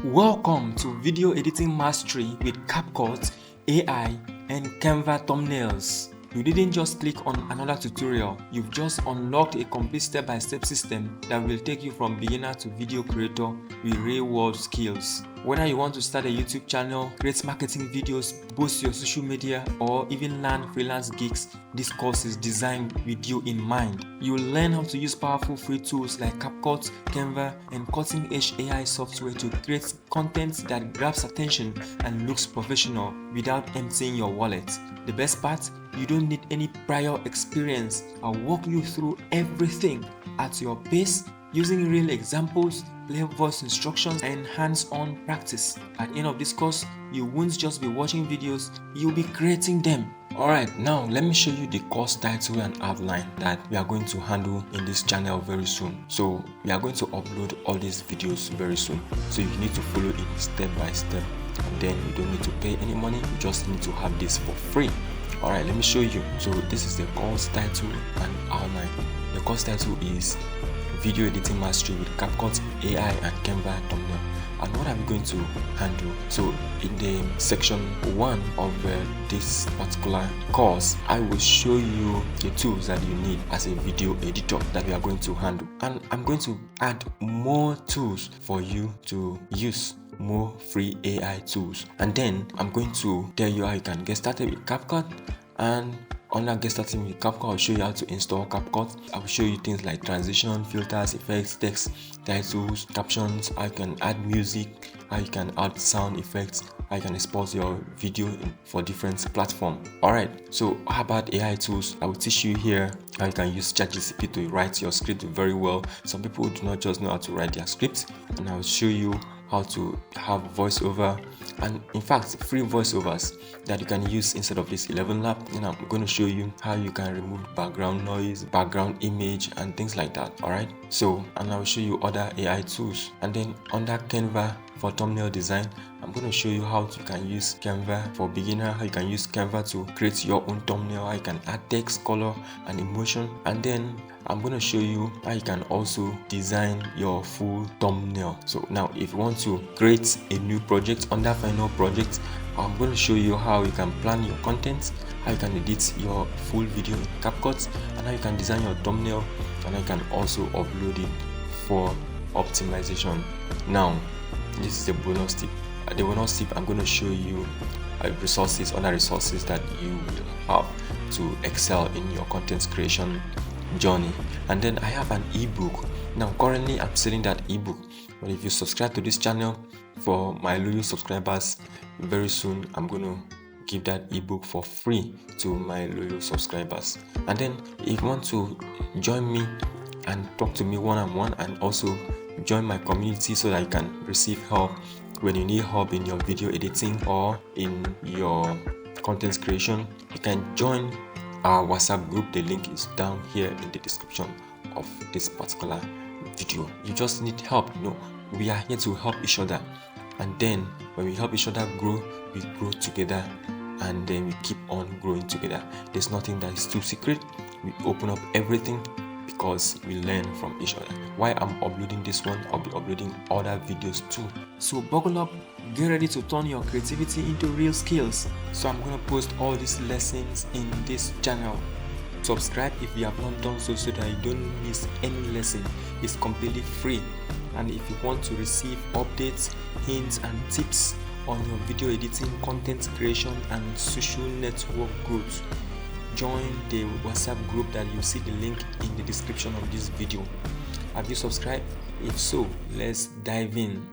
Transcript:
Welcome to Video Editing Mastery with CapCut, AI, and Canva Thumbnails. You didn't just click on another tutorial, you've just unlocked a complete step-by-step system that will take you from beginner to video creator with real-world skills. Whether you want to start a YouTube channel, create marketing videos, boost your social media, or even land freelance gigs, this course is designed with you in mind. You will learn how to use powerful free tools like CapCut, Canva, and cutting-edge AI software to create content that grabs attention and looks professional without emptying your wallet. The best part? You don't need any prior experience. I'll walk you through everything at your pace using real examples, clear voice instructions, and hands-on practice. At the end of this course, you won't just be watching videos, you'll be creating them. Alright, now let me show you the course title and outline that we are going to handle in this channel very soon. So we are going to upload all these videos very soon. So you need to follow it step by step. And then you don't need to pay any money, you just need to have this for free. Alright, let me show you. So this is the course title and outline. The course title is Video Editing Mastery with CapCut, AI, and Canva Thumbnail. And what I'm going to handle, so in the section 1 of this particular course, I will show you the tools that you need as a video editor that we are going to handle. And I'm going to add more tools for you to use, more free AI tools. And then I'm going to tell you how you can get started with CapCut, and under get started with CapCut, I'll show you how to install CapCut. I will show you things like transition, filters, effects, text, titles, captions, how you can add music, how you can add sound effects, how you can export your video for different platforms. Alright, so how about AI tools? I will teach you here how you can use ChatGPT to write your script very well. Some people do not just know how to write their script, and I will show you how to have voiceover, and in fact free voiceovers that you can use instead of this 11 lab. And I'm going to show you how you can remove background noise, background image, and things like that. Alright, so and I will show you other AI tools. And then under Canva for thumbnail design, I'm going to show you how you can use Canva for beginner, how you can use Canva to create your own thumbnail, how you can add text, color, and emotion. And then I'm going to show you how you can also design your full thumbnail. So now if you want to create a new project under final project, I'm going to show you how you can plan your content, how you can edit your full video in CapCut, and how you can design your thumbnail, and I can also upload it for optimization. Now this is the bonus tip. The bonus tip, I'm going to show you other resources that you will have to excel in your content creation journey. And then I have an ebook. Now currently I'm selling that ebook, but if you subscribe to this channel, for my loyal subscribers, very soon I'm going to give that ebook for free to my loyal subscribers. And then if you want to join me and talk to me one-on-one, and also join my community so that you can receive help when you need help in your video editing or in your content creation, you can join our WhatsApp group. The link is down here in the description of this particular video. You just need help. We are here to help each other, and then when we help each other grow, we grow together, and then we keep on growing together. There's nothing that is too secret. We open up everything because we learn from each other. While I'm uploading this one, I'll be uploading other videos too. So buckle up, get ready to turn your creativity into real skills. So I'm gonna post all these lessons in this channel. Subscribe if you have not done so that you don't miss any lesson. It's completely free. And if you want to receive updates, hints, and tips on your video editing, content creation, and social network growth, join the WhatsApp group that you see the link in the description of this video. Have you subscribed? If so, let's dive in.